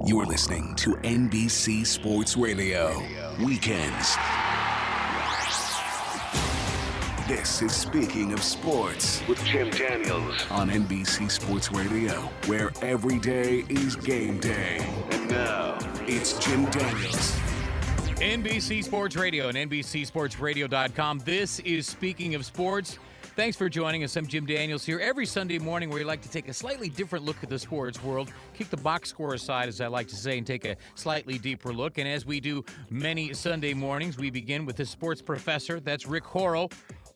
You're listening to NBC Sports Radio. Weekends. This is Speaking of Sports with Jim Daniels on NBC Sports Radio, where every day is game day. And now, it's Jim Daniels. NBC Sports Radio and NBCSportsRadio.com. This is Speaking of Sports. Thanks for joining us. I'm Jim Daniels here every Sunday morning where we like to take a slightly different look at the sports world, kick the box score aside, as I like to say, and take a slightly deeper look. And as we do many Sunday mornings, we begin with the sports professor. That's Rick Horrow.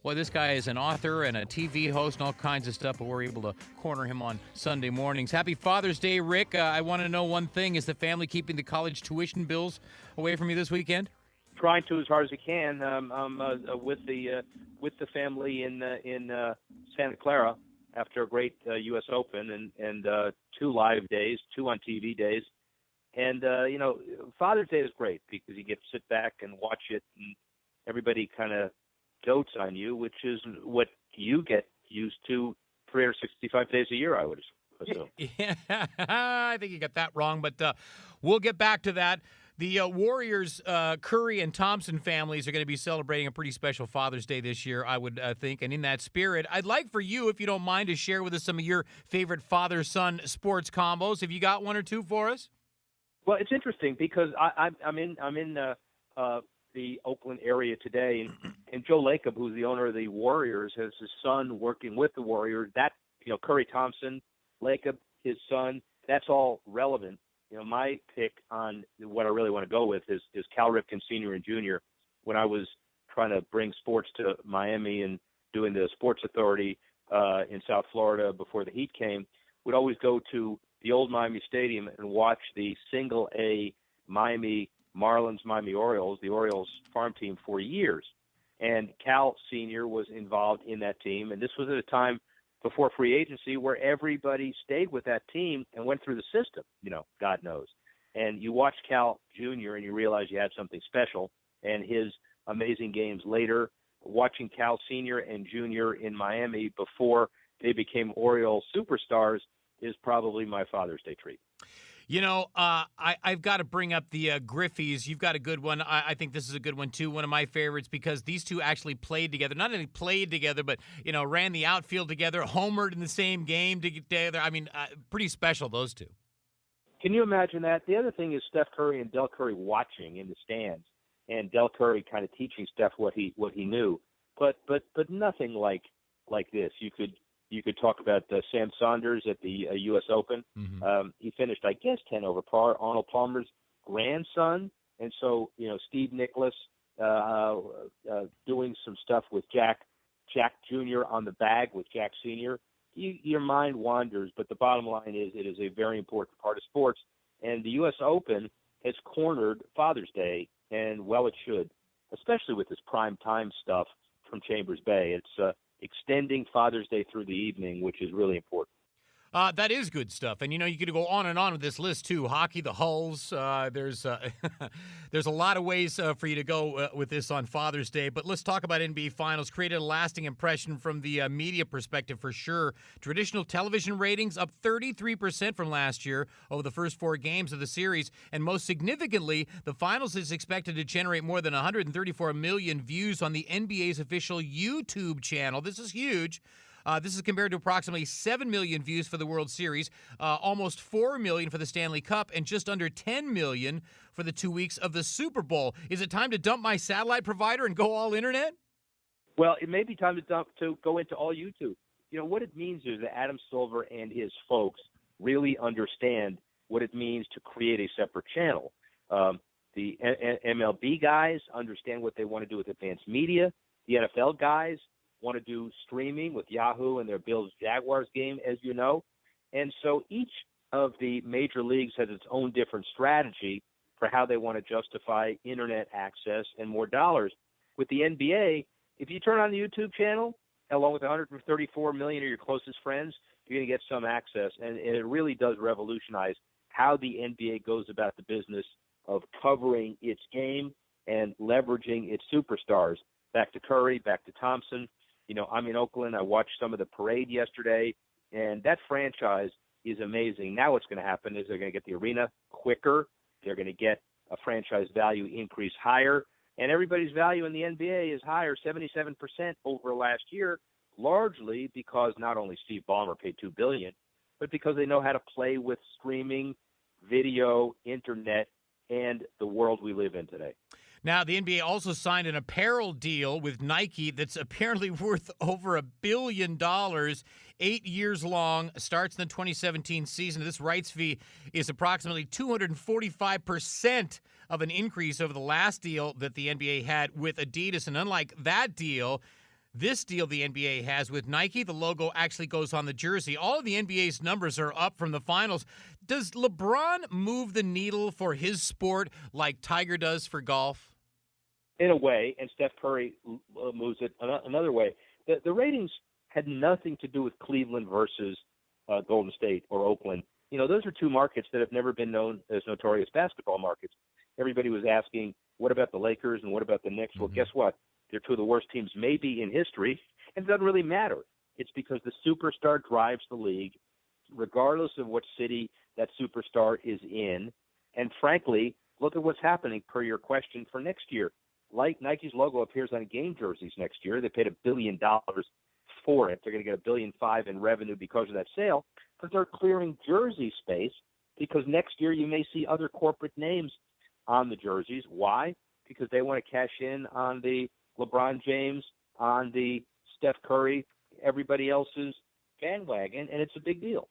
Well, this guy is an author and a TV host and all kinds of stuff, but we're able to corner him on Sunday mornings. Happy Father's Day, Rick. I want to know one thing. Is the family keeping the college tuition bills away from you this weekend? Trying to as hard as I can. I'm with the family in Santa Clara after a great U.S. Open and 2 live days, 2 on TV days. And, Father's Day is great because you get to sit back and watch it and everybody kind of dotes on you, which is what you get used to 365 days a year, I would assume. Yeah, I think you got that wrong, but we'll get back to that. The Warriors, Curry and Thompson families are going to be celebrating a pretty special Father's Day this year, I would think. And in that spirit, I'd like for you, if you don't mind, to share with us some of your favorite father-son sports combos. Have you got one or two for us? Well, it's interesting because I'm in the Oakland area today, and Joe Lacob, who's the owner of the Warriors, has his son working with the Warriors. That, Curry Thompson, Lacob, his son, that's all relevant. My pick on what I really want to go with is Cal Ripken Sr. and Jr. When I was trying to bring sports to Miami and doing the Sports Authority in South Florida before the Heat came, would always go to the old Miami Stadium and watch the single A Miami Marlins, Miami Orioles, the Orioles farm team for years. And Cal Sr. was involved in that team. And this was at a time before free agency where everybody stayed with that team and went through the system, God knows. And you watch Cal Jr. and you realize you had something special. And his amazing games later, watching Cal Sr. and Jr. in Miami before they became Oriole superstars is probably my Father's Day treat. I've got to bring up the Griffeys. You've got a good one. I think this is a good one, too. One of my favorites because these two actually played together. Not only played together, but, ran the outfield together, homered in the same game together. I mean, pretty special, those two. Can you imagine that? The other thing is Steph Curry and Del Curry watching in the stands, and Del Curry kind of teaching Steph what he knew. But nothing like this. You could talk about Sam Saunders at the U.S. Open. Mm-hmm. He finished, I guess, 10 over par. Arnold Palmer's grandson. And so, Steve Nicholas doing some stuff with Jack Jr. on the bag with Jack Sr. Your mind wanders, but the bottom line is it is a very important part of sports. And the U.S. Open has cornered Father's Day, and well, it should, especially with this prime time stuff from Chambers Bay. It's extending Father's Day through the evening, which is really important. That is good stuff. And, you could go on and on with this list, too. Hockey, the Hulls. There's a lot of ways for you to go with this on Father's Day. But let's talk about NBA Finals. Created a lasting impression from the media perspective, for sure. Traditional television ratings up 33% from last year over the first 4 games of the series. And most significantly, the Finals is expected to generate more than 134 million views on the NBA's official YouTube channel. This is huge. This is compared to approximately 7 million views for the World Series, almost 4 million for the Stanley Cup, and just under 10 million for the 2 weeks of the Super Bowl. Is it time to dump my satellite provider and go all internet? Well, it may be time to go into all YouTube. What it means is that Adam Silver and his folks really understand what it means to create a separate channel. The MLB guys understand what they want to do with advanced media. The NFL guys want to do streaming with Yahoo and their Bills-Jaguars game, as you know. And so each of the major leagues has its own different strategy for how they want to justify internet access and more dollars. With the NBA, if you turn on the YouTube channel, along with 134 million of your closest friends, you're going to get some access. And it really does revolutionize how the NBA goes about the business of covering its game and leveraging its superstars. Back to Curry, back to Thompson. I'm in Oakland. I watched some of the parade yesterday, and that franchise is amazing. Now what's going to happen is they're going to get the arena quicker. They're going to get a franchise value increase higher. And everybody's value in the NBA is higher, 77% over last year, largely because not only Steve Ballmer paid $2 billion, but because they know how to play with streaming, video, internet, and the world we live in today. Now, the NBA also signed an apparel deal with Nike that's apparently worth over $1 billion, 8 years long, starts in the 2017 season. This rights fee is approximately 245% of an increase over the last deal that the NBA had with Adidas. And unlike that deal, this deal the NBA has with Nike, the logo actually goes on the jersey. All of the NBA's numbers are up from the finals. Does LeBron move the needle for his sport like Tiger does for golf? In a way, and Steph Curry moves it another way. The ratings had nothing to do with Cleveland versus Golden State or Oakland. You know, those are two markets that have never been known as notorious basketball markets. Everybody was asking, what about the Lakers and what about the Knicks? Well, guess what? They're two of the worst teams maybe in history, and it doesn't really matter. It's because the superstar drives the league, regardless of what city that superstar is in. And frankly, look at what's happening per your question for next year. Like Nike's logo appears on game jerseys next year. They paid $1 billion for it. They're going to get $1.5 billion in revenue because of that sale, but they're clearing jersey space because next year you may see other corporate names on the jerseys. Why? Because they want to cash in on the LeBron James, on the Steph Curry, everybody else's bandwagon, and it's a big deal.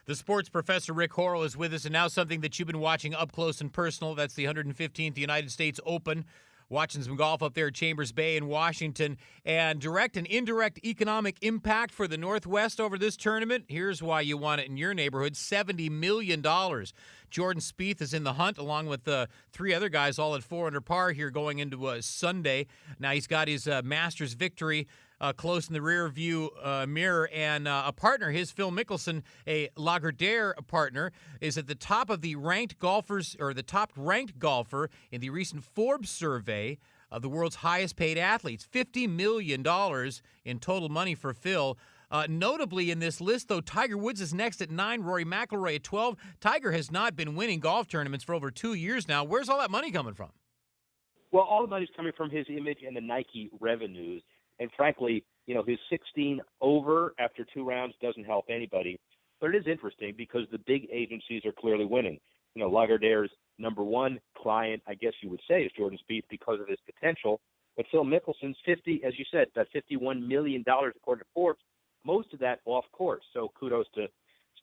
The sports professor Rick Horrow is with us, and now something that you've been watching up close and personal. That's the 115th United States Open. Watching some golf up there at Chambers Bay in Washington, and direct and indirect economic impact for the Northwest over this tournament. Here's why you want it in your neighborhood: $70 million. Jordan Spieth is in the hunt along with three other guys, all at 4 under par here going into Sunday. Now he's got his Masters victory close in the rear view mirror, and a partner, his Phil Mickelson, a Lagardère partner, is at the top of the ranked golfers, or the top ranked golfer in the recent Forbes survey of the world's highest paid athletes. $50 million in total money for Phil. Notably in this list, though, Tiger Woods is next at 9, Rory McIlroy at 12. Tiger has not been winning golf tournaments for over 2 years now. Where's all that money coming from? Well, all the money's coming from his image and the Nike revenues. And frankly, you know, his 16 over after 2 rounds doesn't help anybody. But it is interesting because the big agencies are clearly winning. You know, Lagardère's number one client, I guess you would say, is Jordan Spieth because of his potential. But Phil Mickelson's 50, as you said, about $51 million according to Forbes, most of that off course. So kudos to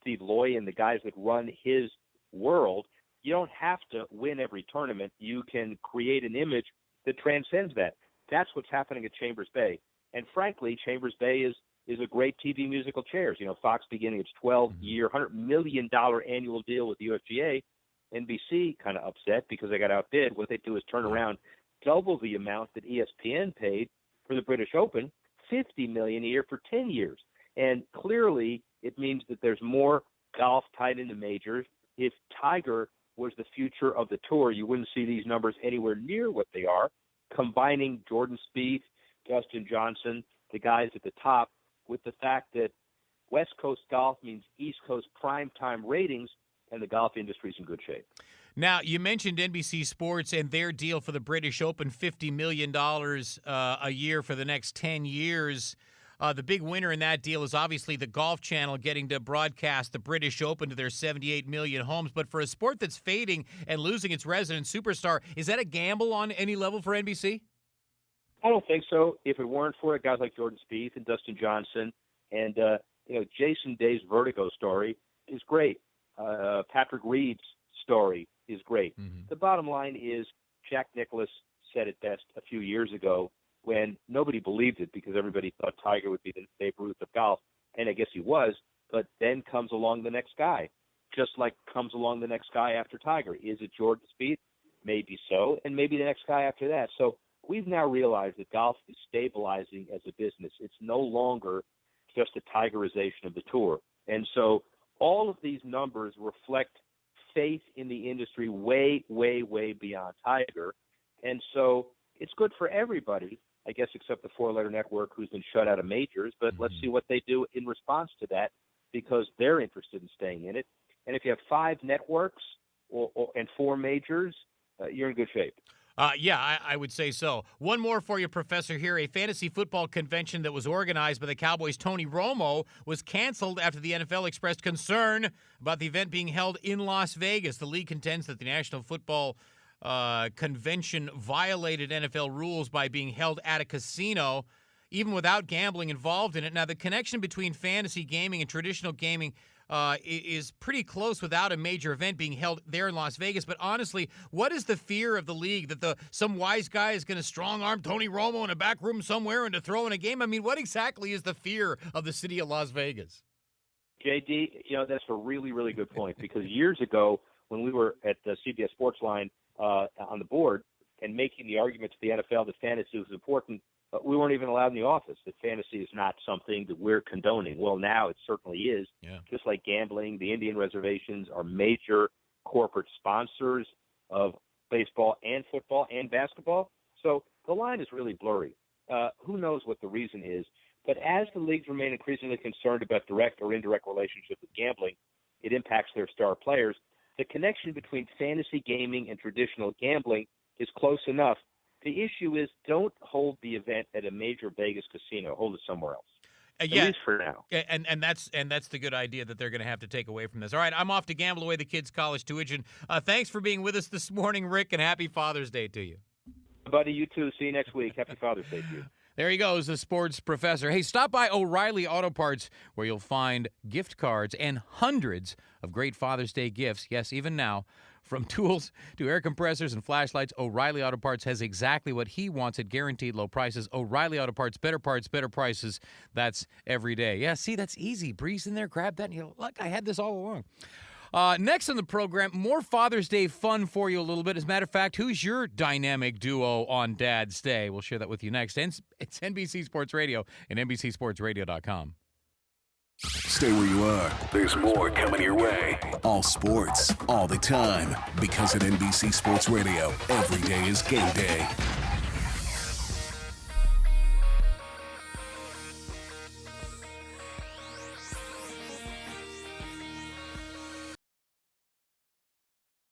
Steve Loy and the guys that run his world. You don't have to win every tournament. You can create an image that transcends that. That's what's happening at Chambers Bay. And frankly, Chambers Bay is a great TV musical chairs. You know, Fox beginning its 12-year, $100 million annual deal with the USGA. NBC kind of upset because they got outbid. What they do is turn around, double the amount that ESPN paid for the British Open, $50 million a year for 10 years. And clearly, it means that there's more golf tied into majors. If Tiger was the future of the tour, you wouldn't see these numbers anywhere near what they are. Combining Jordan Spieth, Dustin Johnson, the guys at the top, with the fact that West Coast golf means East Coast primetime ratings, and the golf industry is in good shape. Now, you mentioned NBC Sports and their deal for the British Open, $50 million a year for the next 10 years. The big winner in that deal is obviously the Golf Channel getting to broadcast the British Open to their 78 million homes. But for a sport that's fading and losing its resident superstar, is that a gamble on any level for NBC? I don't think so. If it weren't for guys like Jordan Spieth and Dustin Johnson and Jason Day's Vertigo story is great. Patrick Reed's story is great. Mm-hmm. The bottom line is Jack Nicklaus said it best a few years ago when nobody believed it because everybody thought Tiger would be the Babe Ruth of golf, and I guess he was, but then comes along the next guy, just like comes along the next guy after Tiger. Is it Jordan Spieth? Maybe so, and maybe the next guy after that. So we've now realized that golf is stabilizing as a business. It's no longer just a Tigerization of the tour. And so all of these numbers reflect faith in the industry way, way, way beyond Tiger. And so it's good for everybody, I guess, except the four-letter network who's been shut out of majors. But let's see what they do in response to that because they're interested in staying in it. And if you have 5 networks and 4 majors, you're in good shape. Yeah, I would say so. One more for you, Professor, here. A fantasy football convention that was organized by the Cowboys' Tony Romo was canceled after the NFL expressed concern about the event being held in Las Vegas. The league contends that the National Football Convention violated NFL rules by being held at a casino, even without gambling involved in it. Now, the connection between fantasy gaming and traditional gaming is pretty close without a major event being held there in Las Vegas. But honestly, what is the fear of the league that some wise guy is going to strong-arm Tony Romo in a back room somewhere and to throw in a game? I mean, what exactly is the fear of the city of Las Vegas? JD, that's a really, really good point, because years ago when we were at the CBS Sports Line on the board and making the argument to the NFL that fantasy was important, we weren't even allowed in the office, that fantasy is not something that we're condoning. Well, now it certainly is. Yeah. Just like gambling, the Indian reservations are major corporate sponsors of baseball and football and basketball. So the line is really blurry. Who knows what the reason is? But as the leagues remain increasingly concerned about direct or indirect relationships with gambling, it impacts their star players. The connection between fantasy gaming and traditional gambling is close enough. The issue is, don't hold the event at a major Vegas casino. Hold it somewhere else. At least for now. And that's the good idea that they're going to have to take away from this. All right, I'm off to gamble away the kids' college tuition. Thanks for being with us this morning, Rick, and happy Father's Day to you. Buddy, you too. See you next week. Happy Father's Day to you. There he goes, the sports professor. Hey, stop by O'Reilly Auto Parts, where you'll find gift cards and hundreds of great Father's Day gifts. Yes, even now. From tools to air compressors and flashlights, O'Reilly Auto Parts has exactly what he wants at guaranteed low prices. O'Reilly Auto Parts, better prices. That's every day. Yeah, see, that's easy. Breeze in there, grab that, and you're look, I had this all along. Next on the program, more Father's Day fun for you a little bit. As a matter of fact, who's your dynamic duo on Dad's Day? We'll share that with you next. It's NBC Sports Radio and NBCSportsRadio.com. Stay where you are. There's more coming your way. All sports, all the time. Because at NBC Sports Radio, every day is game day.